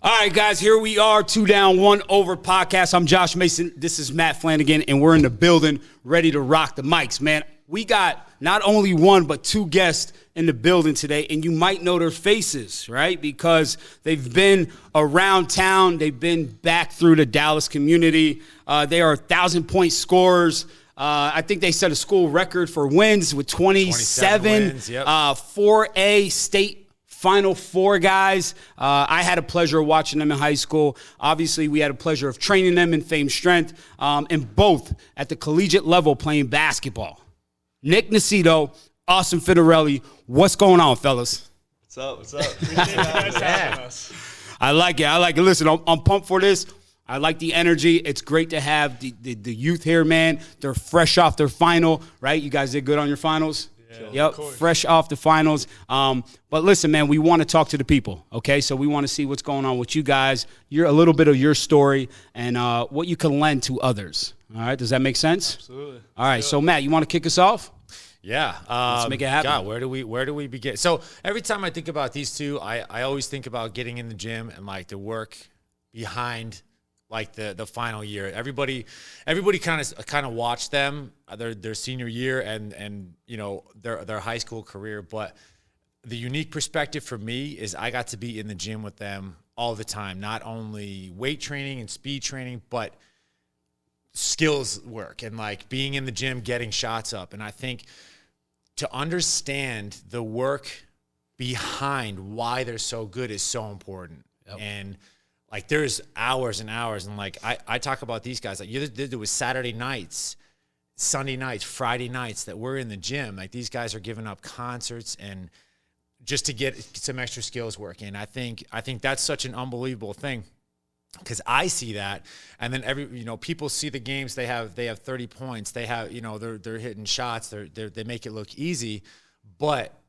All right, guys, here we are, 2 Down, 1 Over podcast. I'm Josh Mason. This is Matt Flanagan, and we're in the building ready to rock the mics, man. We got not only one, but 2 guests in the building today, and you might know their faces, right? Because they've been around town. They've been back through the Dallas community. They are 1,000-point scorers. I think they set a school record for wins with 27 wins, yep. 4A state Final Four guys. I had a pleasure of watching them in high school. Obviously, we had a pleasure of training them in Fame Strength, and both at the collegiate level playing basketball. Nick Nocito, Austin Finarelli. What's going on, fellas? What's up? What's up? Appreciate you guys having us. I like it. Listen, I'm pumped for this. I like the energy. It's great to have the youth here, man. They're fresh off their final, right? You guys did good on your finals? Yeah, yep, fresh off the finals. But listen, man, we want to talk to the people, okay? So we want to see what's going on with you guys, a little bit of your story, and what you can lend to others. All right, does that make sense? Absolutely. All right, so Matt, you want to kick us off? Yeah. Let's make it happen. God, where do we begin? So every time I think about these two, I always think about getting in the gym and like the work behind like the final year. Everybody kind of watched them their senior year and you know their high school career. But the unique perspective for me is I got to be in the gym with them all the time, not only weight training and speed training, but skills work and like being in the gym, getting shots up. And I think to understand the work behind why they're so good is so important. Yep. And like there's hours and hours, and like I talk about these guys. Like there was Saturday nights, Sunday nights, Friday nights that we're in the gym. Like these guys are giving up concerts and just to get some extra skills working. I think that's such an unbelievable thing because I see that, and then people see the games. They have 30 points. They have they're hitting shots. They make it look easy, but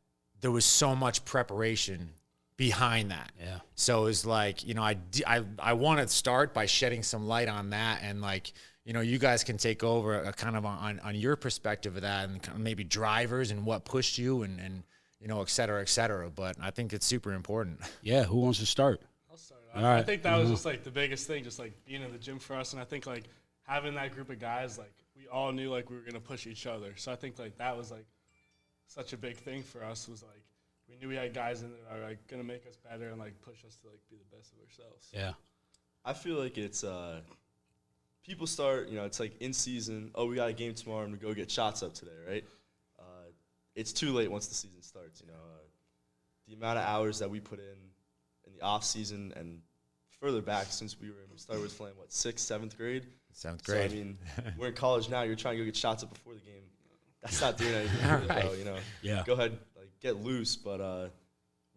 there was so much preparation behind that. Yeah. So it's like, I want to start by shedding some light on that. And like, you guys can take over a kind of on your perspective of that and kind of maybe drivers and what pushed you and et cetera, et cetera. But I think it's super important. Yeah. Who wants to start? I'll start. All right. I think that was just like the biggest thing, just like being in the gym for us. And I think like having that group of guys, like we all knew like we were going to push each other. So I think like that was like such a big thing for us was like, we knew we had guys in there that are like gonna make us better and like push us to like be the best of ourselves. Yeah, I feel like it's people start, it's like in season. Oh, we got a game tomorrow and we go get shots up today, right? It's too late once the season starts. The amount of hours that we put in the off season and further back since we started with playing 6th, 7th grade. 7th grade. So I mean, we're in college now. You're trying to go get shots up before the game. That's not doing anything. Right. Though, Yeah. Go ahead. Get loose, but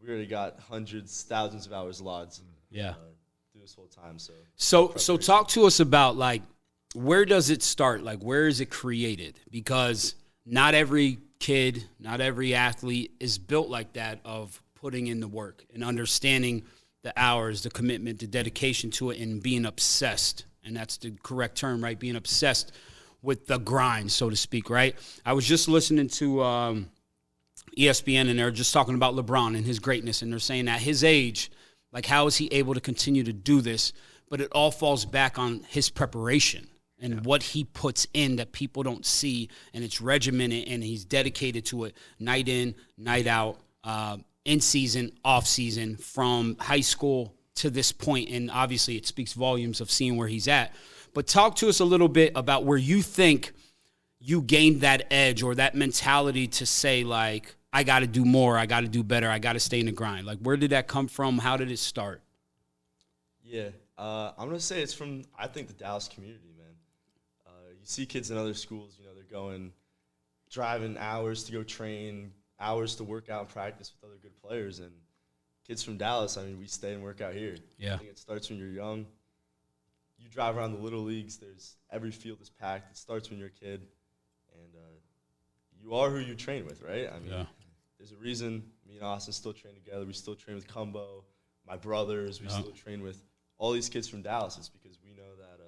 we already got hundreds, thousands of hours logged. Yeah. Through this whole time, So talk to us about like where does it start? Like where is it created? Because not every kid, not every athlete is built like that of putting in the work and understanding the hours, the commitment, the dedication to it, and being obsessed. And that's the correct term, right? Being obsessed with the grind, so to speak, right? I was just listening to ESPN, and they're just talking about LeBron and his greatness, and they're saying at his age, like how is he able to continue to do this? But it all falls back on his preparation and what he puts in that people don't see, and it's regimented, and he's dedicated to it night in, night out, in season, off season, from high school to this point, and obviously it speaks volumes of seeing where he's at. But talk to us a little bit about where you think you gained that edge or that mentality to say, like, I got to do more, I got to do better, I got to stay in the grind. Like, where did that come from? How did it start? Yeah, I'm going to say it's from, I think, the Dallas community, man. You see kids in other schools, they're driving hours to go train, hours to work out and practice with other good players. And kids from Dallas, I mean, we stay and work out here. Yeah. I think it starts when you're young. You drive around the little leagues, every field is packed. It starts when you're a kid. And you are who you train with, right? I mean, there's a reason me and Austin still train together. We still train with Cumbo, my brothers. We still train with all these kids from Dallas. It's because we know that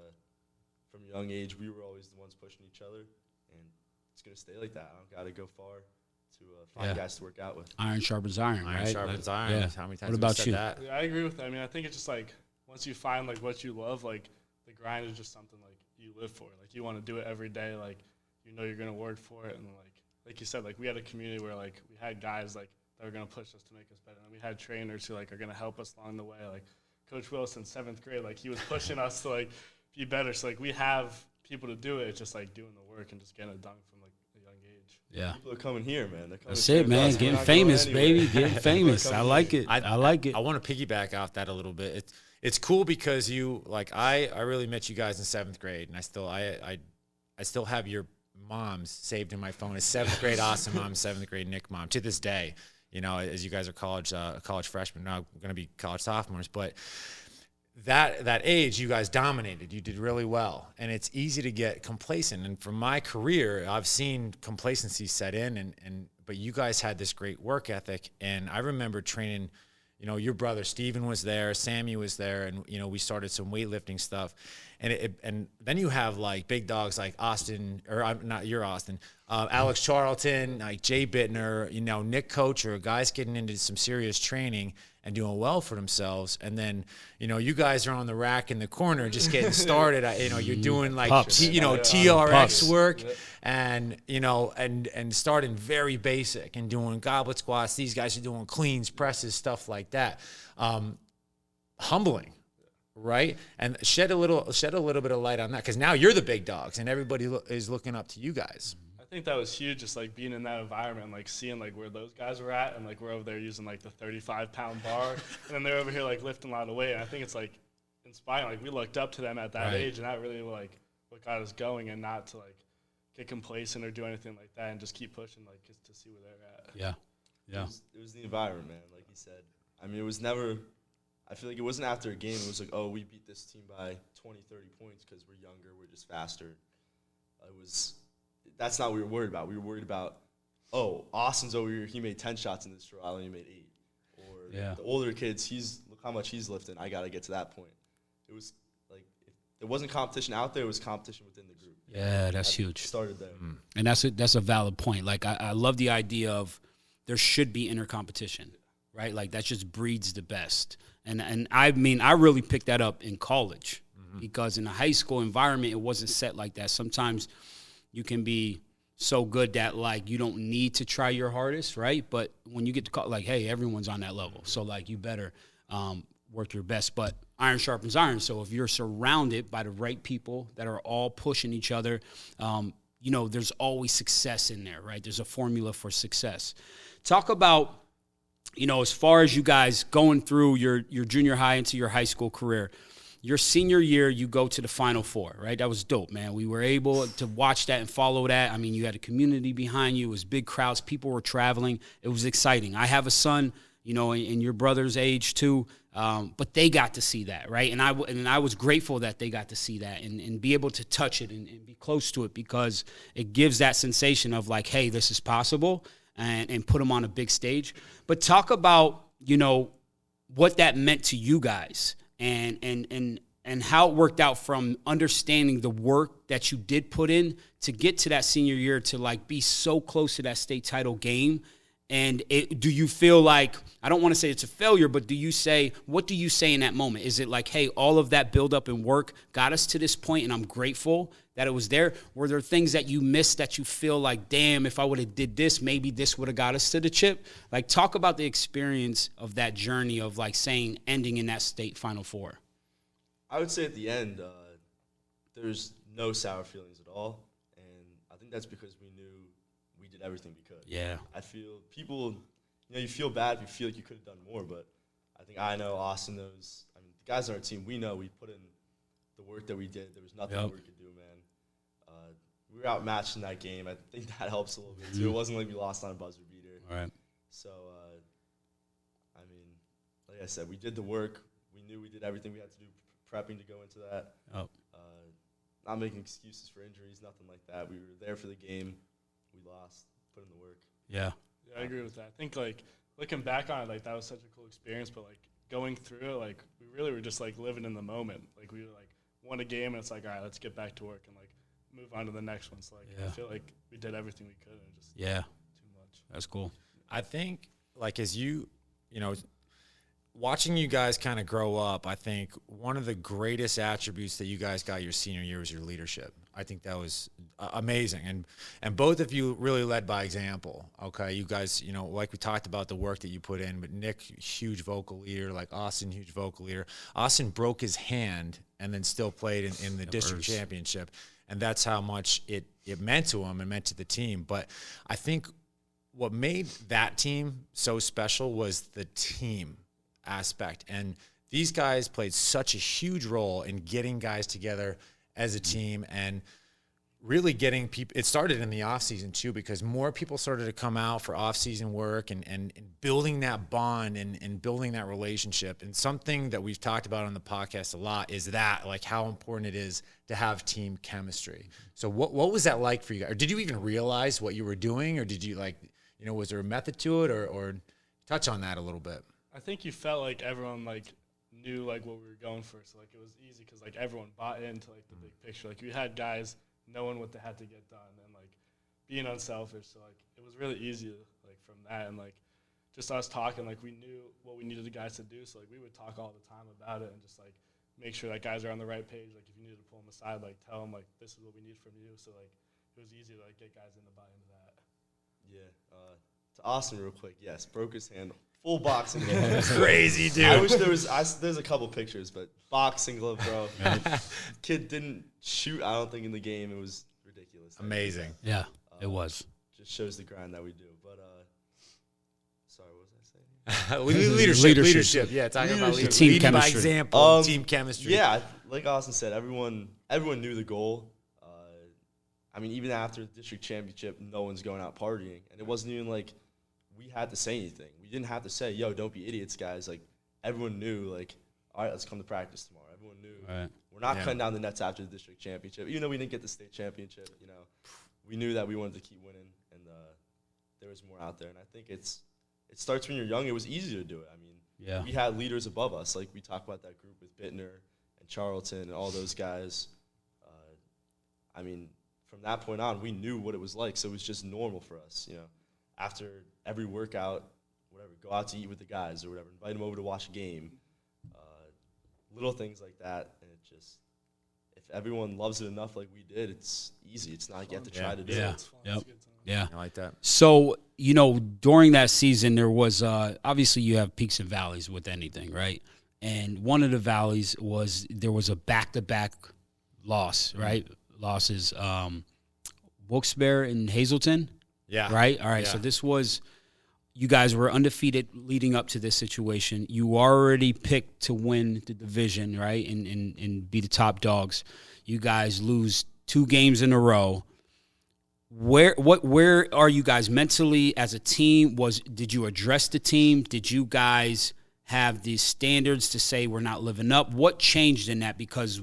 from a young age we were always the ones pushing each other, and it's going to stay like that. I don't got to go far. to find guys to work out with. Iron sharpens iron, right? Iron sharpens iron. Yeah. How many times What have we about said you? that? Yeah, I agree with that. I mean, I think it's just like once you find like what you love, like the grind is just something like you live for. Like you want to do it every day. Like you know you're gonna work for it, and like you said, like we had a community where like we had guys like that were gonna push us to make us better, and we had trainers who like are gonna help us along the way. Like Coach Wilson, 7th grade, like he was pushing us to like be better. So like we have people to do it. It's just like doing the work and just getting it done from like a young age. Yeah. People are coming here, man. They're coming That's to it, man. us. We're Getting not going famous, anywhere. baby. Getting famous. I coming like here. it. I like it. I want to piggyback off that a little bit. It's cool because you like I really met you guys in 7th grade, and I still have your moms saved in my phone as 7th grade Austin mom, 7th grade Nick mom to this day. You know, as you guys are college freshmen, now going to be college sophomores, but that age, you guys dominated. You did really well, and it's easy to get complacent. And from my career, I've seen complacency set in, but you guys had this great work ethic, and I remember training. You know, your brother Steven was there, Sammy was there, and you know we started some weightlifting stuff, and then you have like big dogs like Austin, or not your Austin, Alex Charlton, like Jay Bittner, you know Nick Kocher, guys getting into some serious training and doing well for themselves, and then you know you guys are on the rack in the corner just getting started. You know you're doing like TRX Pups. work, and you know and starting very basic and doing goblet squats. These guys are doing cleans, presses, stuff like that. Humbling, right? And shed a little bit of light on that because now you're the big dogs and everybody is looking up to you guys. I think that was huge, just like being in that environment, and, like seeing like where those guys were at, and like we're over there using like the 35-pound bar, and then they're over here like lifting a lot of weight. And I think it's like inspiring. Like we looked up to them at that age, and that really like what got us going, and not to like get complacent or do anything like that, and just keep pushing like just to see where they're at. Yeah. Yeah. It was the environment, man. Like he said. I mean, it was never. I feel like it wasn't after a game. It was like, oh, we beat this team by 20, 30 points because we're younger, we're just faster. That's not what we were worried about. We were worried about, oh, Austin's over here. He made 10 shots in this drill. I only made 8. Or the older kids, look how much he's lifting. I got to get to that point. It was like, if there wasn't competition out there, it was competition within the group. Yeah, that's huge. Started there. And that's a valid point. Like I love the idea of there should be inner competition, right? Like that just breeds the best. And I mean, I really picked that up in college because in the high school environment, it wasn't set like that. Sometimes you can be so good that like you don't need to try your hardest, right? But when you get to call, like, hey, everyone's on that level, so like you better work your best. But iron sharpens iron. So if you're surrounded by the right people that are all pushing each other, you know, there's always success in there, right? There's a formula for success. Talk about, you know, as far as you guys going through your junior high into your high school career. Your senior year, you go to the Final Four, right? That was dope, man. We were able to watch that and follow that. I mean, you had a community behind you. It was big crowds. People were traveling. It was exciting. I have a son, you know, in your brother's age too, but they got to see that, right? And I was grateful that they got to see that and be able to touch it and be close to it because it gives that sensation of like, hey, this is possible, and put them on a big stage. But talk about, you know, what that meant to you guys. And how it worked out from understanding the work that you did put in to get to that senior year to like be so close to that state title game. And do you feel like, I don't want to say it's a failure, but what do you say in that moment? Is it like, hey, all of that buildup and work got us to this point and I'm grateful that it was there? Were there things that you missed that you feel like, damn, if I would have did this, maybe this would have got us to the chip? Like, talk about the experience of that journey of like ending in that state Final Four. I would say at the end, there's no sour feelings at all. And I think that's because we knew we did everything we could. Yeah. I feel people, you know, you feel bad if you feel like you could have done more, but I know Austin knows. I mean, the guys on our team, we know we put in the work that we did. There was nothing we could do, man. We were outmatched in that game. I think that helps a little bit, too. It wasn't like we lost on a buzzer beater. All right. So, I mean, like I said, we did the work. We knew we did everything we had to do prepping to go into that. Not making excuses for injuries, nothing like that. We were there for the game. We lost, put in the work. Yeah. Yeah, I agree with that. I think, like, looking back on it, like, that was such a cool experience, but, like, going through it, like, we really were just, like, living in the moment. Like, we, like, won a game, and it's like, all right, let's get back to work and, like, move on to the next one. So, like, I feel like we did everything we could, and just too That's cool. I think, like, as you know, watching you guys kind of grow up, I think one of the greatest attributes that you guys got your senior year was your leadership. I think that was amazing. And both of you really led by example, okay? You guys, you know, like we talked about the work that you put in, but Nick, huge vocal leader, like Austin, huge vocal leader. Austin broke his hand and then still played in the district championship. And that's how much it meant to him and meant to the team. But I think what made that team so special was the team aspect. And these guys played such a huge role in getting guys together as a team and really getting people. It started in the off season too, because more people started to come out for off season work and building that bond and building that relationship. And something that we've talked about on the podcast a lot is that, like, how important it is to have team chemistry. So what was that like for you guys? Or did you even realize what you were doing, or did you, like, you know, was there a method to it, or touch on that a little bit? I think you felt like everyone like knew like what we were going for, so like it was easy because like everyone bought into like the big picture. Like we had guys knowing what they had to get done and like being unselfish. So like it was really easy like from that, and like just us talking, like we knew what we needed the guys to do. So like we would talk all the time about it and just like make sure that guys are on the right page. Like if you needed to pull them aside, like tell them like this is what we need from you. So like it was easy to like get guys in to buy into that. Yeah. To Austin real quick, yes, broke his hand. Full boxing glove. Crazy, dude. I wish there was. There's a couple pictures, but boxing glove, bro. Kid didn't shoot. I don't think in the game. It was ridiculous. Amazing. Yeah, it was. Just shows the grind that we do. But sorry, what was I saying? Leadership. Yeah, talking about leadership. Team Leading by chemistry. example. Team chemistry. Yeah, like Austin said, everyone knew the goal. I mean, even after the district championship, no one's going out partying, and it wasn't even like we had to say anything. We didn't have to say, "Yo, don't be idiots, guys." Like everyone knew, like, all right, let's come to practice tomorrow. Everyone knew we're not cutting down the nets after the district championship, even though we didn't get the state championship. You know, we knew that we wanted to keep winning, and there was more out there. And I think it starts when you're young. It was easier to do it. I mean, we had leaders above us. Like we talk about that group with Bittner and Charlton and all those guys. I mean, from that point on, we knew what it was like, so it was just normal for us, you know. After every workout, whatever, go out to eat with the guys or whatever, invite them over to watch a game, little things like that. And it just, if everyone loves it enough like we did, it's easy. It's not like you have to try to do it. It's fun. Yeah. I like that. So, you know, during that season, there was obviously you have peaks and valleys with anything, right? And one of the valleys was there was a back-to-back loss, right? Losses, Wilkes-Barre and Hazleton. Yeah. Right? All right. Yeah. So this was, you guys were undefeated leading up to this situation. You already picked to win the division, right? And be the top dogs. You guys lose 2 games in a row. Where are you guys mentally as a team? Did you address the team? Did you guys have these standards to say we're not living up? What changed in that? Because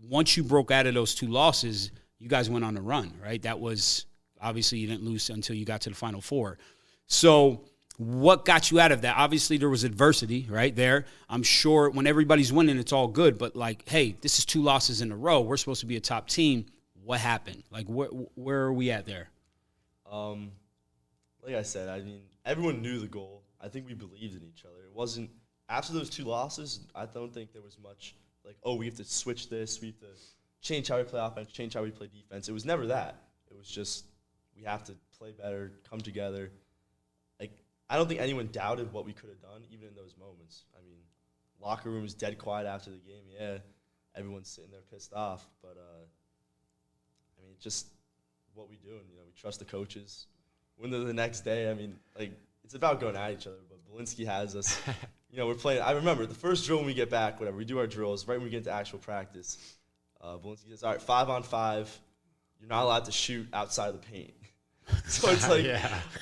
once you broke out of those 2 losses, you guys went on a run, right? That was obviously you didn't lose until you got to the Final Four. So what got you out of that? Obviously there was adversity right there. I'm sure when everybody's winning, it's all good. But like, hey, this is 2 losses in a row. We're supposed to be a top team. What happened? Like, where are we at there? Like I said, I mean, everyone knew the goal. I think we believed in each other. It wasn't after those 2 losses. I don't think there was much like, oh, we have to switch this. We have to change how we play offense, change how we play defense. It was never that. It was just we have to play better, come together. Like I don't think anyone doubted what we could have done, even in those moments. I mean, locker room was dead quiet after the game. Yeah, everyone's sitting there pissed off, but I mean, just what we do, and you know, we trust the coaches. When they're the next day, I mean, like it's about going at each other. But Belinsky has us. You know, we're playing. I remember the first drill when we get back. Whatever we do our drills, right when we get into actual practice, Belinsky says, "All right, 5-on-5. You're not allowed to shoot outside of the paint." So it's like,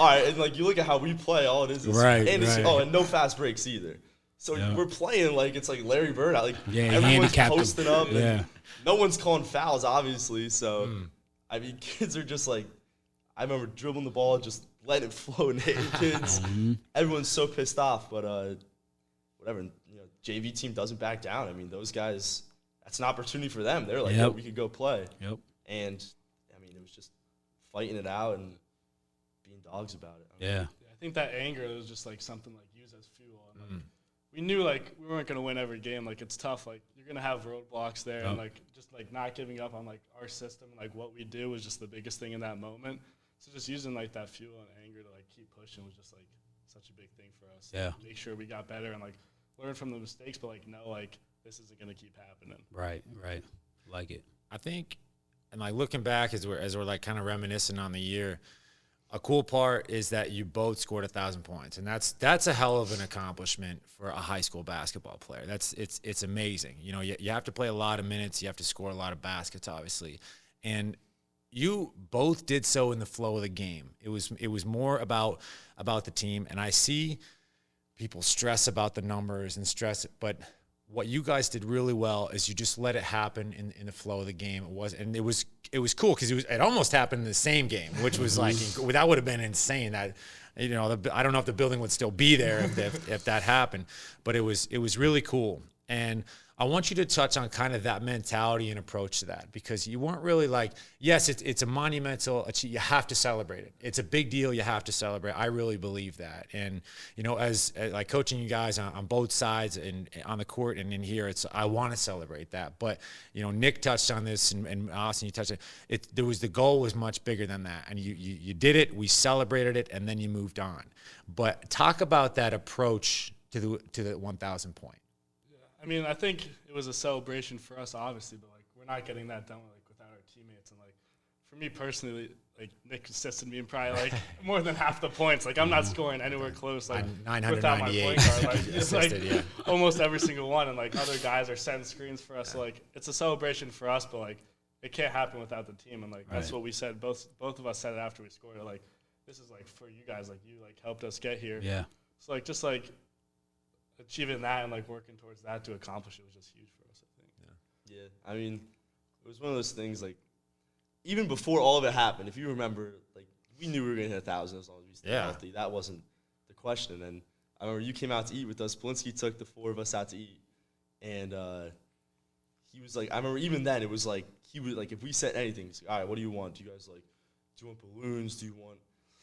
all right, and like you look at how we play. All it is right, and right. and no fast breaks either. So we're playing like it's like Larry Bird out. Like everyone's handicapped posting up. Yeah. And no one's calling fouls, obviously. So I mean, kids are just like, I remember dribbling the ball, just letting it flow and hitting kids. Everyone's so pissed off, but whatever. You know, JV team doesn't back down. I mean, those guys, that's an opportunity for them. They're like, yo, we could go play. Yep. And I mean, it was just fighting it out and being dogs about it. Yeah. I think that anger was just like something like used as fuel. And like, we knew like we weren't gonna win every game. Like it's tough. Like you're gonna have roadblocks there, and like just like not giving up on like our system, like what we do was just the biggest thing in that moment. So just using like that fuel and anger to like keep pushing was just like such a big thing for us. Yeah. Like, make sure we got better and like learn from the mistakes, but like know like this isn't gonna keep happening. Right. Like it. I think, and like looking back as we're like kind of reminiscing on the year, a cool part is that you both scored 1,000 points, and that's a hell of an accomplishment for a high school basketball player. It's amazing. You know, you have to play a lot of minutes, you have to score a lot of baskets, obviously, and you both did so in the flow of the game. It was more about the team, and I see people stress about the numbers and stress it, but what you guys did really well is you just let it happen in the flow of the game. It was cool because it almost happened in the same game, which was like that would have been insane. That I don't know if the building would still be there if that happened, but it was really cool. And I want you to touch on kind of that mentality and approach to that, because you weren't really like, yes, it's a monumental achievement. You have to celebrate it. It's a big deal. You have to celebrate. I really believe that. And, you know, as like coaching you guys on both sides and on the court and in here, I want to celebrate that. But, you know, Nick touched on this and Austin, you touched on it. The goal was much bigger than that. And you did it. We celebrated it. And then you moved on. But talk about that approach to the 1,000 point. I mean, I think it was a celebration for us, obviously, but like we're not getting that done like without our teammates. And like for me personally, like Nick assisted me in probably like more than half the points. Like I'm not scoring anywhere close. Like without my point guard, like it's like almost every single one. And like other guys are setting screens for us. So like it's a celebration for us, but like it can't happen without the team. And like that's what we said. Both of us said it after we scored. Like this is like for you guys. Like you like helped us get here. Yeah. So like just like achieving that and like working towards that to accomplish it was just huge for us, I think. Yeah. I mean, it was one of those things like even before all of it happened, if you remember, like we knew we were gonna hit 1,000 as long as we stayed healthy. That wasn't the question. And I remember you came out to eat with us. Polinsky took the 4 of us out to eat, and he was like, I remember even then it was like he was like, if we said anything, he's like, all right, what do you want? Do you guys like, do you want balloons? Do you want?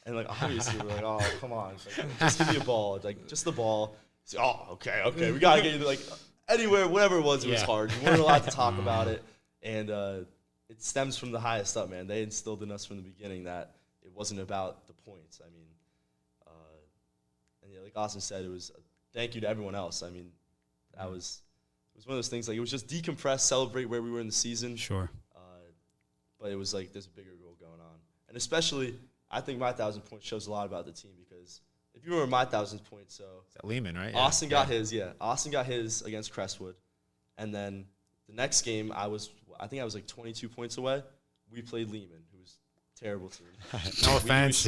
And like obviously we're like, oh come on, it's like, just give me a ball, like just the ball. So, oh, okay. We got to get you, like, anywhere, whatever it was hard. We weren't allowed to talk about it. And it stems from the highest up, man. They instilled in us from the beginning that it wasn't about the points. I mean, and yeah, like Austin said, it was a thank you to everyone else. I mean, it was one of those things, like, it was just decompress, celebrate where we were in the season. Sure. But it was like there's a bigger goal going on. And especially, I think my 1,000 points shows a lot about the team, because if you remember my 1,000 points, so Is that Lehman, right? Austin got his, Austin got his against Crestwood, and then the next game I think I was like 22 points away. We played Lehman, who was a terrible team. No offense.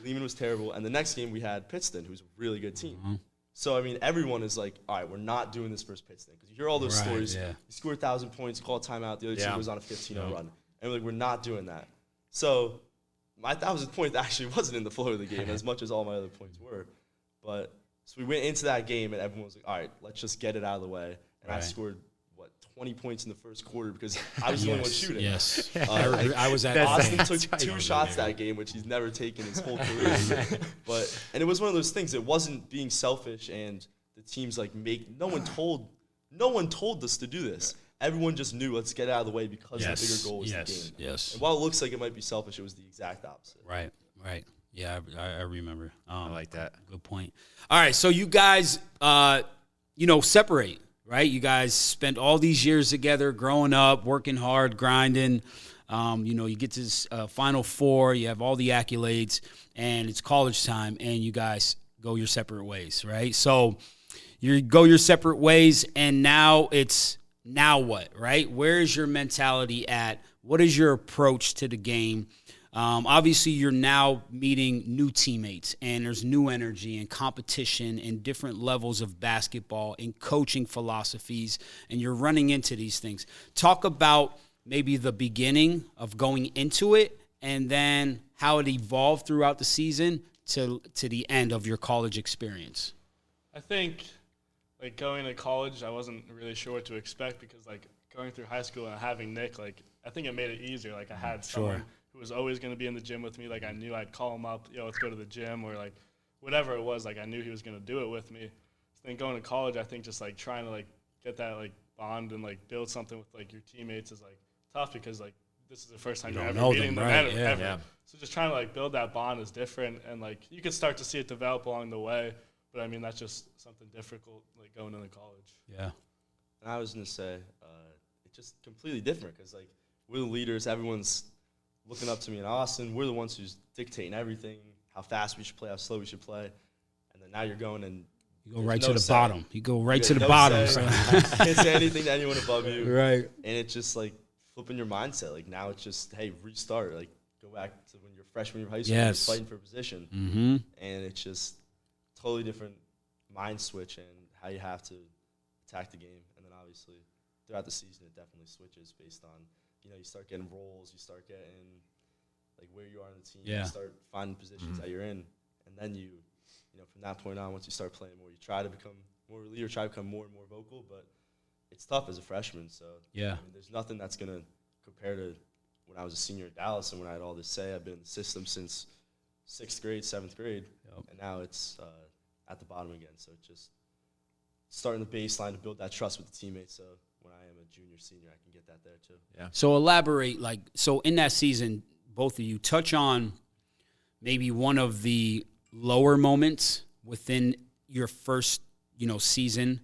Lehman was terrible, and the next game we had Pittston, who's a really good team. Mm-hmm. So I mean, everyone is like, all right, we're not doing this versus Pittston, because you hear all those stories. Yeah. You score 1,000 points, you call a timeout, the other team goes on a 15-0 run, and we're like, we're not doing that. So my 1,000 points actually wasn't in the flow of the game as much as all my other points were. But so we went into that game, and everyone was like, all right, let's just get it out of the way. And I scored, 20 points in the first quarter because I was the only one shooting. Yes. I was at Austin took 2 shots that game, which he's never taken his whole career. And it was one of those things. It wasn't being selfish, and the teams like no one told us to do this. Everyone just knew, let's get it out of the way because the bigger goal was the game. Yes. And while it looks like it might be selfish, it was the exact opposite. Right. Yeah, I remember. I like that. Good point. All right, so you guys, separate, right? You guys spent all these years together, growing up, working hard, grinding. You get to this Final Four, you have all the accolades, and it's college time, and you guys go your separate ways, right? So you go your separate ways, and now what, right? Where is your mentality at? What is your approach to the game? Obviously, you're now meeting new teammates, and there's new energy and competition and different levels of basketball and coaching philosophies, and you're running into these things. Talk about maybe the beginning of going into it and then how it evolved throughout the season to the end of your college experience. I think, like, going to college, I wasn't really sure what to expect because, like, going through high school and having Nick, like, I think it made it easier. Like, I had someone who was always going to be in the gym with me. Like, I knew I'd call him up, yo, let's go to the gym, or like whatever it was. Like, I knew he was going to do it with me. So then going to college, I think just like trying to like get that like bond and like build something with like your teammates is like tough, because like this is the first time you're ever meeting them, right? ever. Yeah. So just trying to like build that bond is different, and like you could start to see it develop along the way. But I mean, that's just something difficult, like going into college. Yeah. And I was gonna say, it's just completely different because like we're the leaders. Everyone's looking up to me and Austin. We're the ones who's dictating everything, how fast we should play, how slow we should play. And then now you're going and You go right to the bottom. You go right to the bottom. So. Can't say anything to anyone above you. Right. And it's just like flipping your mindset. Like now it's just, hey, restart. Like go back to when you're freshman in high school, Yes. you're fighting for a position. Mm-hmm. And it's just totally different mind switch and how you have to attack the game. And then obviously throughout the season it definitely switches based on, you know, you start getting roles, you start getting like where you are in the team, Yeah. you start finding positions that you're in, and then you know, from that point on, once you start playing more, you try to become more of a leader, try to become more and more vocal, but it's tough as a freshman. So Yeah. I mean, there's nothing that's gonna compare to when I was a senior at Dallas and when I had all this say. I've been in the system since 6th grade, 7th grade, and now it's at the bottom again. So it's just starting the baseline to build that trust with the teammates. So when I am a junior, senior, I can get that there too. Yeah. So elaborate, like, so in that season, both of you touch on maybe one of the lower moments within your first, you know, season,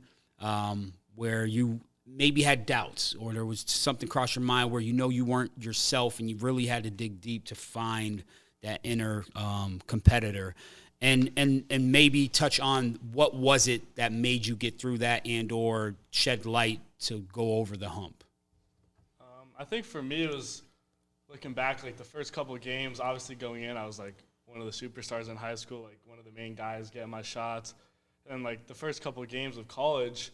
where you maybe had doubts or there was something cross your mind where you know you weren't yourself and you really had to dig deep to find that inner competitor, and maybe touch on what was it that made you get through that and or shed light to go over the hump. I think for me it was looking back, like the first couple of games, obviously going in, I was like one of the superstars in high school, like one of the main guys getting my shots. And like the first couple of games of college,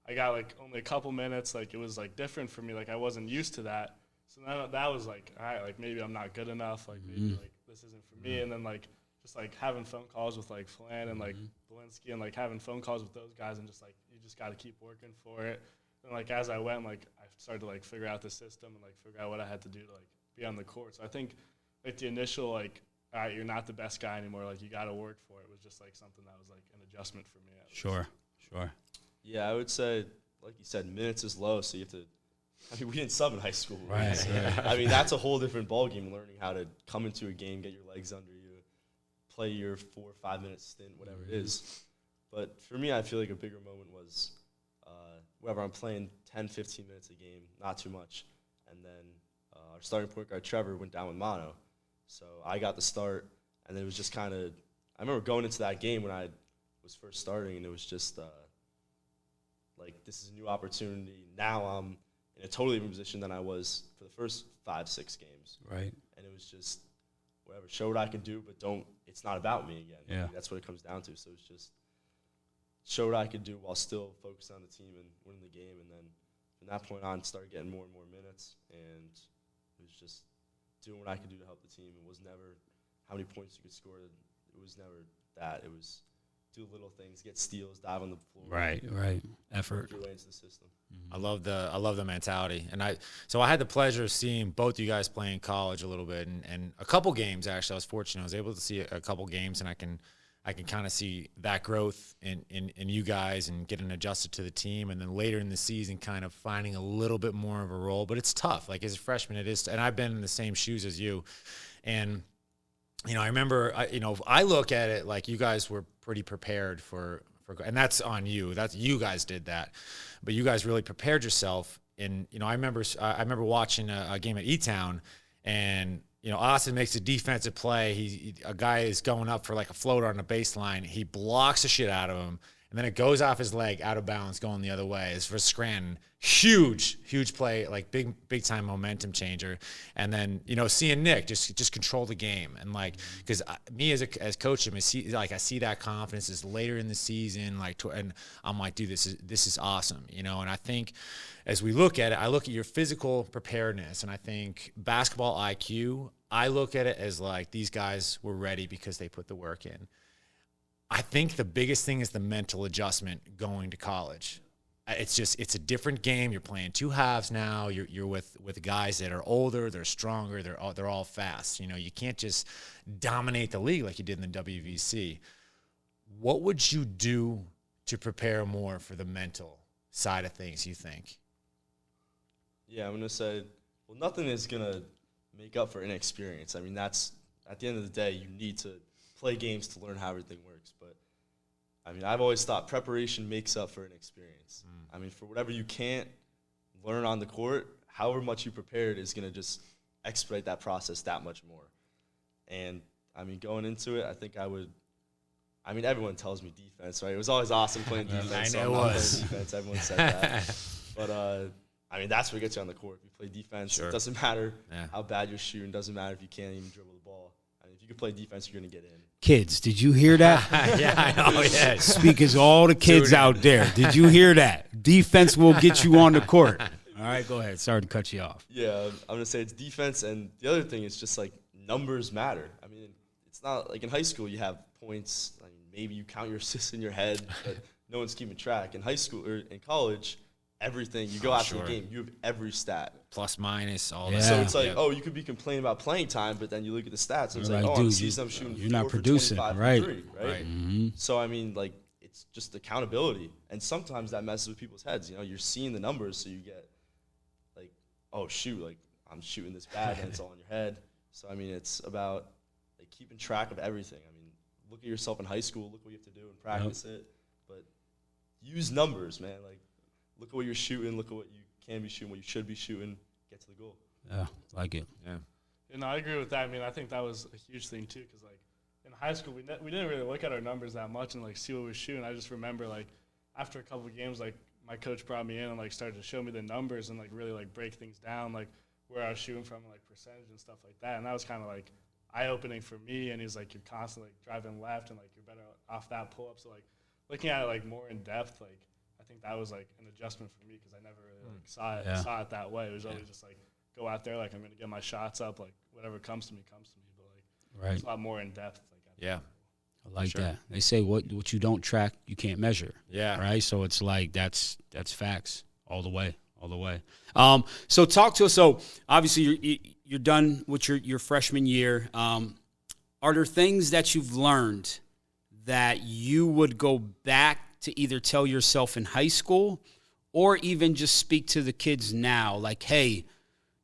I got like only a couple minutes. Like it was like different for me. Like I wasn't used to that. So then that was like, all right, like maybe I'm not good enough. Like maybe like this isn't for me. And then like just like having phone calls with like Flan and like Belinsky and like having phone calls with those guys and just like you just got to keep working for it. And like as I went, like I started to like figure out the system and like figure out what I had to do to like be on the court. So I think like the initial like, all right, you're not the best guy anymore. Like you got to work for it. Was just like something that was like an adjustment for me. Sure. Yeah, I would say, like you said, minutes is low, so you have to. I mean, we didn't sub in high school. Right. I mean, that's a whole different ballgame. Learning how to come into a game, get your legs under you, play your 4 or 5 minute stint, whatever it is. But for me, I feel like a bigger moment was whenever I'm playing 10, 15 minutes a game, not too much, and then our starting point guard Trevor went down with mono, so I got the start, and it was just kind of. I remember going into that game when I was first starting, and it was just like, this is a new opportunity. Now I'm in a totally different position than I was for the first 5, 6 games. Right. And it was just, whatever, show what I can do, but it's not about me again. Yeah. That's what it comes down to. So it's just show what I could do while still focused on the team and winning the game. And then from that point on, started getting more and more minutes. And it was just doing what I could do to help the team. It was never how many points you could score. It was never that. It was do little things, get steals, dive on the floor. Right. Effort. Work your way into the system. I love the mentality, and I had the pleasure of seeing both you guys play in college a little bit, and a couple games actually. I was fortunate; I was able to see a couple games, and I can kind of see that growth in you guys and getting adjusted to the team, and then later in the season, kind of finding a little bit more of a role. But it's tough. Like as a freshman, it is, and I've been in the same shoes as you, and you know, I remember, I look at it like you guys were pretty prepared for, and that's on you. That's you guys did that, but you guys really prepared yourself. And I remember watching a game at E-Town, and Austin makes a defensive play. A guy is going up for like a floater on the baseline. He blocks the shit out of him, and then it goes off his leg, out of bounds, going the other way. It's for Scranton. Huge play, like big time momentum changer. And then seeing Nick just control the game, and like, because me as coach, I see that confidence is later in the season, and I'm like, dude, this is awesome, And I think as we look at it, I look at your physical preparedness, and I think basketball IQ. I look at it as like these guys were ready because they put the work in. I think the biggest thing is the mental adjustment going to college. it's a different game. You're playing two halves now. You're with guys that are older, they're stronger, they're all fast. You know, you can't just dominate the league like you did in the WVC. What would you do to prepare more for the mental side of things, you think? Yeah, I'm gonna say, well, nothing is gonna make up for inexperience. I mean, that's at the end of the day, you need to play games to learn how everything works. But I mean, I've always thought preparation makes up for inexperience. I mean, for whatever you can't learn on the court, however much you prepared is gonna just expedite that process that much more. And I mean, going into it, I think I would. I mean, everyone tells me defense, right? It was always awesome playing defense. I know it was. Defense. Everyone said that. But, I mean, that's what gets you on the court. If you play defense, Sure. It doesn't matter how bad you're shooting. It doesn't matter if you can't even dribble the ball. I mean, if you can play defense, you're going to get in. Kids, did you hear that? Yeah, I know. Yeah. Speaking to all the kids out there, did you hear that? Defense will get you on the court. All right, go ahead. Sorry to cut you off. Yeah, I'm going to say it's defense. And the other thing is just, like, numbers matter. I mean, it's not like in high school you have points. I mean, maybe you count your assists in your head, but no one's keeping track. In high school or in college, everything, you go after the game, you have every stat. Plus, minus, all Yeah. that. So it's like, oh, you could be complaining about playing time, but then you look at the stats, and it's like, Like, oh, I'm dude, seeing them shooting you're not 4 for producing, 25 right. from 3, right? Mm-hmm. So, I mean, like, it's just accountability. And sometimes that messes with people's heads. You know, you're seeing the numbers, so you get, like, oh, shoot, like, I'm shooting this bad, and it's all in your head. So, I mean, it's about, like, keeping track of everything. I mean, look at yourself in high school, look what you have to do and practice it. But use numbers, man. Like, look at what you're shooting, look at what you can be shooting, what you should be shooting, get to the goal. Yeah, like it. Yeah. You know, I agree with that. I mean, I think that was a huge thing too, because like in high school, we didn't really look at our numbers that much and like see what we were shooting. I just remember like after a couple of games, like my coach brought me in and like started to show me the numbers and like really like break things down, like where I was shooting from, like percentage and stuff like that. And that was kind of like eye opening for me. And he's like, you're constantly like driving left and like you're better off that pull up. So like looking at it like more in depth, like I think that was like an adjustment for me because I never really like, saw it that way. It was always just like go out there, like I'm gonna get my shots up, like whatever comes to me comes to me. But like it's a lot more in depth. Like Yeah. I like that. They say what you don't track, you can't measure. Yeah. Right. So it's like that's facts all the way. So talk to us. So obviously you're done with your freshman year. Are there things that you've learned that you would go back to either tell yourself in high school or even just speak to the kids now? Like, hey,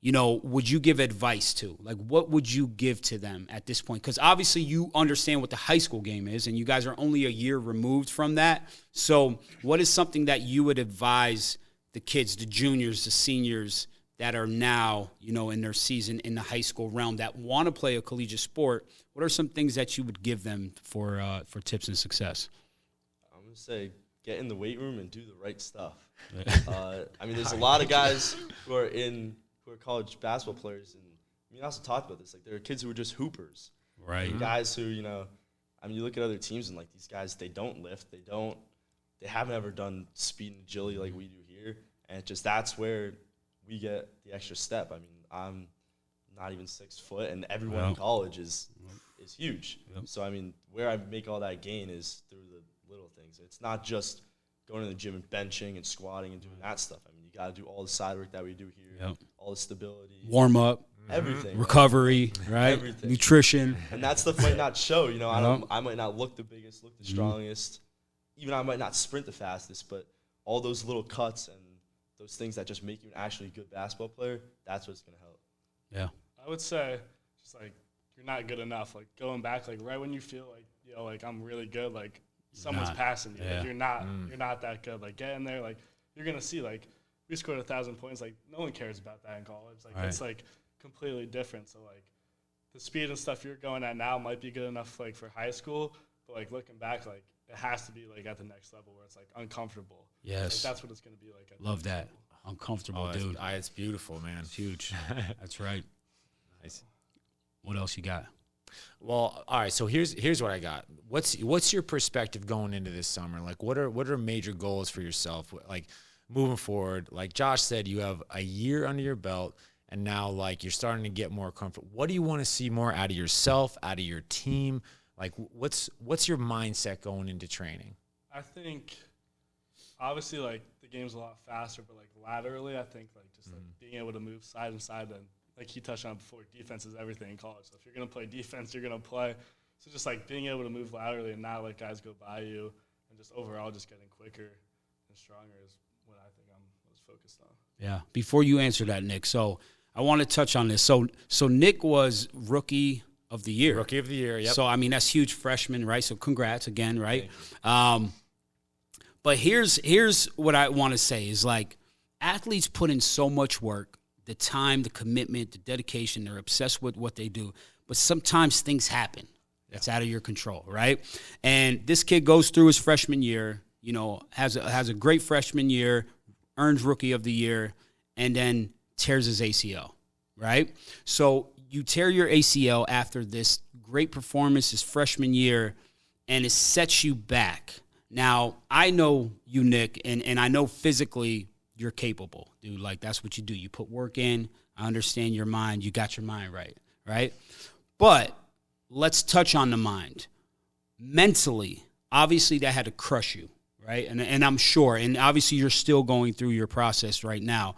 you know, would you give advice to? Like, what would you give to them at this point? Because obviously you understand what the high school game is, and you guys are only a year removed from that. So what is something that you would advise the kids, the juniors, the seniors that are now, you know, in their season in the high school realm that want to play a collegiate sport? What are some things that you would give them for tips and success? I'm going to say get in the weight room and do the right stuff. I mean, there's a lot of guys who are college basketball players, and I mean, I also talked about this. Like, there are kids who are just hoopers. Right. Guys who, you know, I mean, you look at other teams and like these guys, they don't lift, they haven't ever done speed and agility like we do here, and that's where we get the extra step. I mean, I'm not even 6 foot, and everyone in college is huge. Yep. So I mean, where I make all that gain is through the little things. It's not just going to the gym and benching and squatting and doing that stuff. I mean, you got to do all the side work that we do here, all the stability, warm up, everything, recovery, right? Everything. Nutrition, and that stuff might not show. You know, I might not look the biggest, look the strongest, even I might not sprint the fastest, but all those little cuts and those things that just make you an actually good basketball player, that's what's going to help. Yeah. I would say just like you're not good enough. Like going back, like right when you feel like, you know, like I'm really good, like someone's passing you. Like, you're not that good. Like get in there, like you're going to see like we scored 1,000 points. Like no one cares about that in college. Like it's like completely different. So like the speed and stuff you're going at now might be good enough like for high school, but like looking back, like it has to be like at the next level where it's like uncomfortable. Yes. Like, that's what it's going to be like. Love that. Uncomfortable, dude. It's beautiful, man. It's huge. That's right. Nice. What else you got? Well, all right. So here's what I got. What's your perspective going into this summer? Like, what are major goals for yourself? Like, moving forward, like Josh said, you have a year under your belt, and now like you're starting to get more comfortable. What do you want to see more out of yourself, out of your team? Like, what's your mindset going into training? I think, obviously, like, the game's a lot faster, but like laterally, I think like just like being able to move side and side, and like he touched on before, defense is everything in college. So if you're gonna play defense, you're gonna play. So just like being able to move laterally and not let guys go by you, and just overall just getting quicker and stronger is what I think I'm most focused on. Yeah. Before you answer that, Nick, so I want to touch on this. So Nick was rookie of the year. Rookie of the year, yep. So, I mean, that's huge freshman, right? So congrats again, right? But here's what I want to say is, like, athletes put in so much work, the time, the commitment, the dedication. They're obsessed with what they do. But sometimes things happen. That's out of your control, right? And this kid goes through his freshman year, you know, has a great freshman year, earns rookie of the year, and then tears his ACL, right? So you tear your ACL after this great performance his freshman year, and it sets you back. Now, I know you, Nick, and I know physically you're capable, dude. Like, that's what you do. You put work in. I understand your mind. You got your mind right? But let's touch on the mind. Mentally, obviously that had to crush you, right? And I'm sure, and obviously you're still going through your process right now.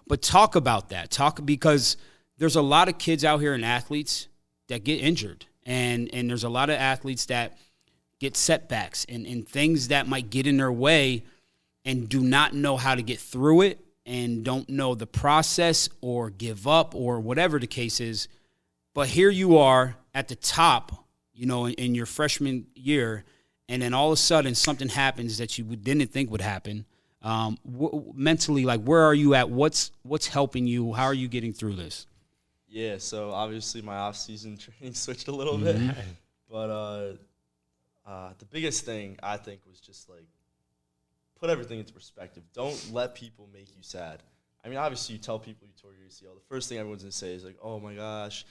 But talk about that. Because there's a lot of kids out here and athletes that get injured. And there's a lot of athletes that get setbacks and things that might get in their way and do not know how to get through it and don't know the process or give up or whatever the case is. But here you are at the top, you know, in your freshman year, and then all of a sudden something happens that you didn't think would happen. Mentally, like, where are you at? What's helping you? How are you getting through this? Yeah, so obviously my off-season training switched a little bit. But the biggest thing, I think, was just, like, put everything into perspective. Don't let people make you sad. I mean, obviously you tell people you tore your ACL. The first thing everyone's going to say is, like, oh, my gosh,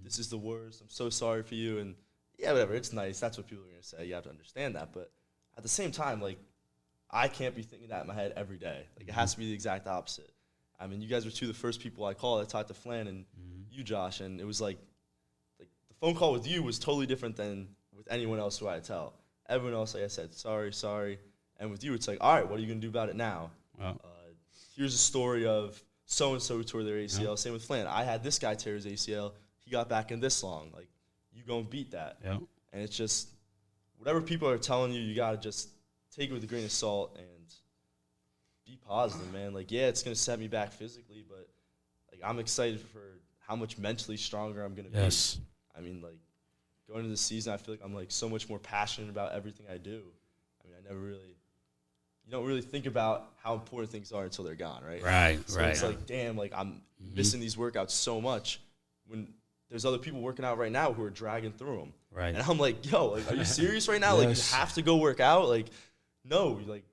this is the worst. I'm so sorry for you. And, yeah, whatever. It's nice. That's what people are going to say. You have to understand that. But at the same time, like, I can't be thinking that in my head every day. Like, it has to be the exact opposite. I mean, you guys were two of the first people I called. I talked to Flan and you, Josh, and it was like the phone call with you was totally different than with anyone else who I tell. Everyone else, like I said, sorry. And with you, it's like, all right, what are you going to do about it now? Wow. Here's a story of so-and-so who tore their ACL. Yeah. Same with Flan. I had this guy tear his ACL. He got back in this long. Like, you go and beat that. Yeah. And it's just, whatever people are telling you, you got to just take it with a grain of salt and be positive, man. Like, yeah, it's going to set me back physically, but, like, I'm excited for how much mentally stronger I'm going to be. Yes. I mean, like, going into the season, I feel like I'm, like, so much more passionate about everything I do. I mean, you don't really think about how important things are until they're gone, right? Right. So it's like, damn, like, I'm missing these workouts so much when there's other people working out right now who are dragging through them. Right. And I'm like, yo, like, are you serious right now? Like, you have to go work out? Like, no, like,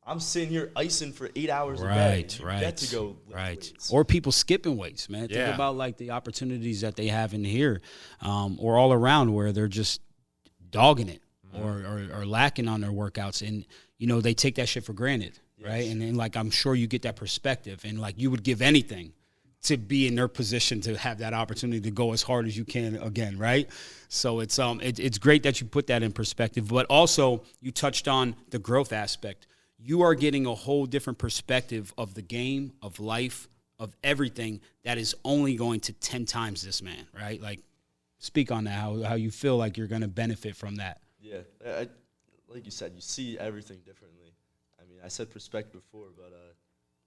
I'm sitting here icing for 8 hours a day. You get to go lift weights. Or people skipping weights, man. Yeah. Think about, like, the opportunities that they have in here or all around where they're just dogging it or lacking on their workouts. And, you know, they take that shit for granted, right? And then, like, I'm sure you get that perspective. And, like, you would give anything to be in their position to have that opportunity to go as hard as you can again, right? So it's great that you put that in perspective. But also, you touched on the growth aspect. You are getting a whole different perspective of the game, of life, of everything that is only going to 10 times this man, right? Like, speak on that, how you feel like you're going to benefit from that. Yeah. Like you said, you see everything differently. I mean, I said perspective before, but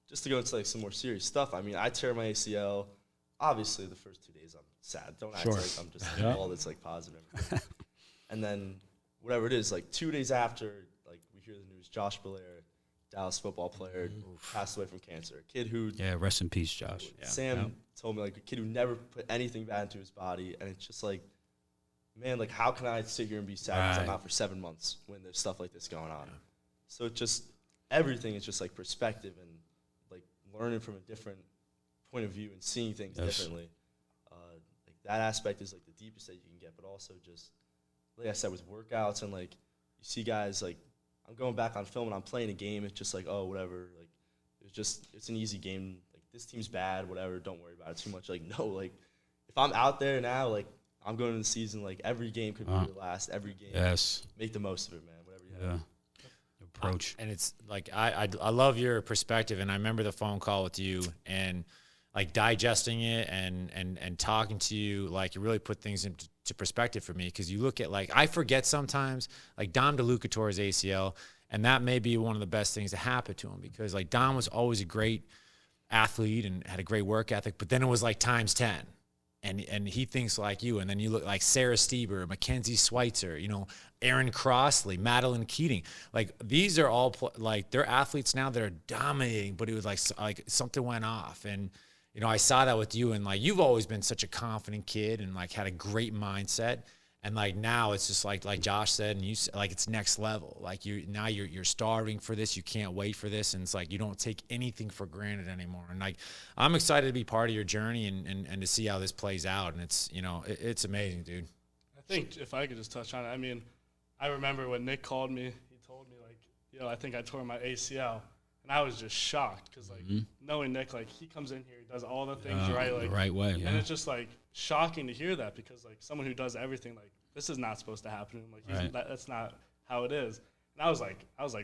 just to go into, like, some more serious stuff, I mean, I tear my ACL. Obviously, the first 2 days I'm sad. Don't act like I'm just all that's, like, positive. And then whatever it is, like, 2 days after, like, we hear the news, Josh Belair, Dallas football player, passed away from cancer. A kid who... Yeah, rest in peace, Josh. Sam told me, like, a kid who never put anything bad into his body, and it's just like, man, like, how can I sit here and be sad because I'm out for 7 months when there's stuff like this going on? So it just, everything is just, like, perspective and, like, learning from a different point of view and seeing things differently. Like, that aspect is, like, the deepest that you can get, but also just, like I said, with workouts and, like, you see guys, like, I'm going back on film and I'm playing a game. It's just like, oh, whatever. Like, it's an easy game. Like, this team's bad, whatever. Don't worry about it too much. Like, no, like, if I'm out there now, like, I'm going into the season, like, every game could be your last. Every game. Yes. Make the most of it, man. Whatever you have. approach. And it's like I love your perspective, and I remember the phone call with you and like digesting it and talking to you, like you really put things into perspective for me, because you look at, like, I forget sometimes, like Dom DeLuca tore his ACL, and that may be one of the best things to happen to him, because like Dom was always a great athlete and had a great work ethic, but then it was like times 10. And he thinks like you, and then you look like Sarah Stieber, Mackenzie Schweitzer, you know, Aaron Crossley, Madeline Keating. Like, these are all like, they're athletes now that are dominating, but it was like something went off. And, you know, I saw that with you, and like, you've always been such a confident kid and like had a great mindset. And like, now it's just like Josh said, and you like, it's next level. Like, you're starving for this. You can't wait for this. And it's like, you don't take anything for granted anymore. And like, I'm excited to be part of your journey and to see how this plays out. And it's, you know, it's amazing, dude. I think if I could just touch on it, I mean, I remember when Nick called me, he told me, like, you know, I think I tore my ACL. And I was just shocked, because, like, knowing Nick, like, he comes in here, he does all the things right, like, the right way. Yeah. And it's just, like, shocking to hear that, because, like, someone who does everything, like, this is not supposed to happen to him. Like, that's not how it is. And I was like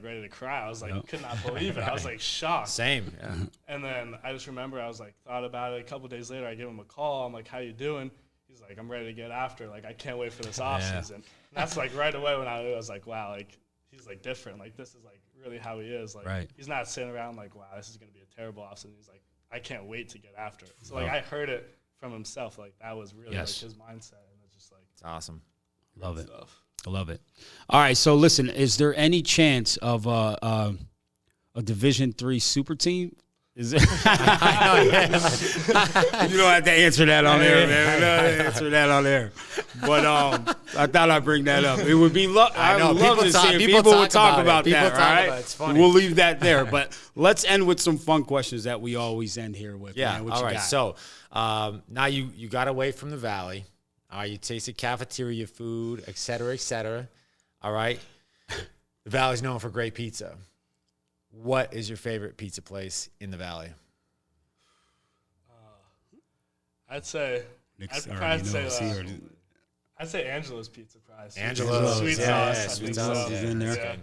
ready to cry. I was like, could not believe it. I was like shocked. Same. Yeah. And then I just remember, I was like, thought about it. A couple days later, I give him a call. I'm like, how you doing? He's like, I'm ready to get after. Like, I can't wait for this off season. And that's like right away when I was like, wow, like, he's like different. Like, this is like really how he is. Like, he's not sitting around like, wow, this is going to be a terrible off season. He's like, I can't wait to get after it. So like, I heard it from himself. Like, that was really like his mindset. And it's just like, it's awesome. Love it. stuff. I love it. All right, so listen, is there any chance of a Division III super team? Is there? You don't have to answer that on air, man. You don't have to answer that on air. But I thought I'd bring that up. It would be I would love to see if people would talk about that. All right, it's funny. We'll leave that there. But let's end with some fun questions that we always end here with. Yeah. Man. What All you right. got? So now you got away from the Valley. All right. You tasted cafeteria food, et cetera, et cetera. All right. The Valley's known for great pizza. What is your favorite pizza place in the Valley? I'd say Angela's Pizza Fries. Angela's, sweet yeah, sauce. sweet I think sauce so. is in there. Yeah.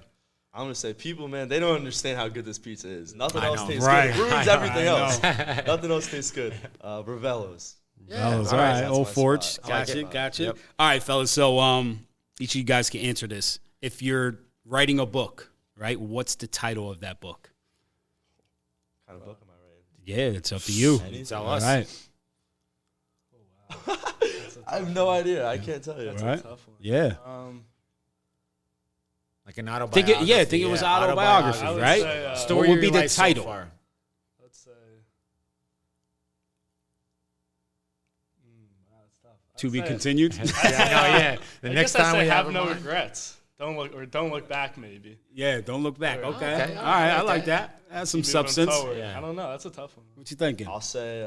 I'm gonna say, people, man, they don't understand how good this pizza is. Nothing I else know. tastes Right. good. It ruins I know. everything I else. Nothing else tastes good. Ravello's. All That's right. my Old Forge. spot. I like it. Gotcha. Yep. All right, fellas. So each of you guys can answer this. If you're writing a book, right, what's the title of that book? What kind of book am I writing? Yeah, it's up to you. Tell All us. right. I have no idea. I can't tell you. That's Right. a tough one. Yeah. Like an autobiography. Think it was autobiography, I would right? say, What would be the title? Let's say. That's tough. To I'd be say- continued. Yeah. The I next guess I'd time say we have have no him on. regrets. Don't look back. Maybe. Yeah, don't look back. Okay. Okay. All right, I like that. That's some Moving substance. forward. Yeah. I don't know. That's a tough one. What you thinking? I'll say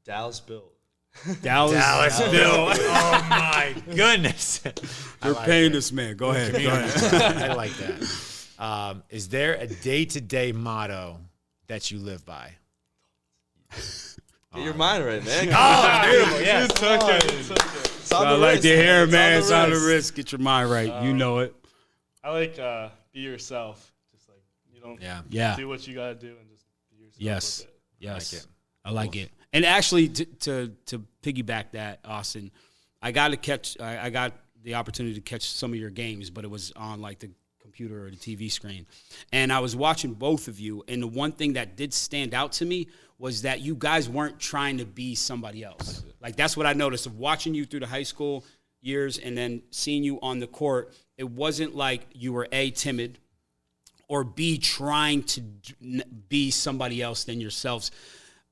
Dallas Bill. Dallas Bill. Oh my goodness. You're paying this man. Go ahead. I like that. Is there a day-to-day motto that you live by? Get your mind right, man. Beautiful. Yeah. It's on I the like wrist, to hear, man. It's It's on the wrist. Get your mind right. You know it. I like be yourself. Just like you don't Yeah. do what you gotta do and just be yourself. Yes. With it. Yes. I like it. And actually, to piggyback that, Austin, I got the opportunity to catch some of your games, but it was on like the computer or the TV screen. And I was watching both of you, and the one thing that did stand out to me was that you guys weren't trying to be somebody else. Like, that's what I noticed of watching you through the high school years and then seeing you on the court. It wasn't like you were A, timid, or B, trying to be somebody else than yourselves.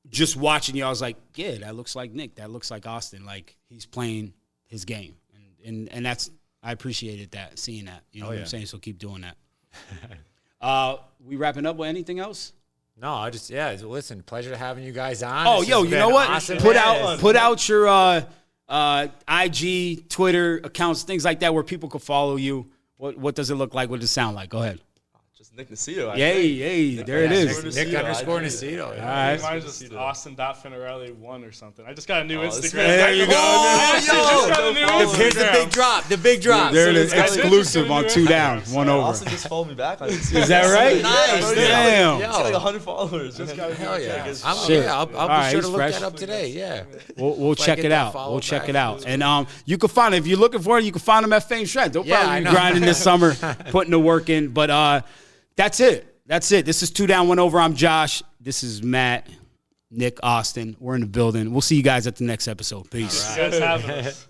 Just watching you, I was like, yeah, that looks like Nick. That looks like Austin. Like, he's playing his game. And that's, I appreciated that, seeing that. You know what I'm saying? So keep doing that. We wrapping up with anything else? No, listen, pleasure having you guys on. Oh, This yo, has you been know what? awesome. Put out your IG, Twitter accounts, things like that, where people can follow you. What does it look like? What does it sound like? Go ahead. Just Nick Nocito. Yay, there it is. Nick underscore Nocito. All right. Mine's just Austin.Finarelli 1 or something. I just got a new Instagram. There you go. I actually just got a new Here's the Instagram. big drop. The big drop. There it is. I did just Exclusive go on to 2 down, 1 over. Austin just followed me back on Instagram. Is that right? Nice. Damn. He's got like 100 followers. Just man. got Hell yeah. Shit. I'll All be right, sure he's to look fresh. that up today. Yeah. We'll If I check get it that out. follow We'll check back. it out. And you can find it. If you're looking for it, you can find them at Fame Strength. They'll Yeah, probably I be know. grinding this summer, putting the work in. But that's it. That's it. This is 2 down, 1 over. I'm Josh. This is Matt, Nick, Austin. We're in the building. We'll see you guys at the next episode. Peace. You guys having us.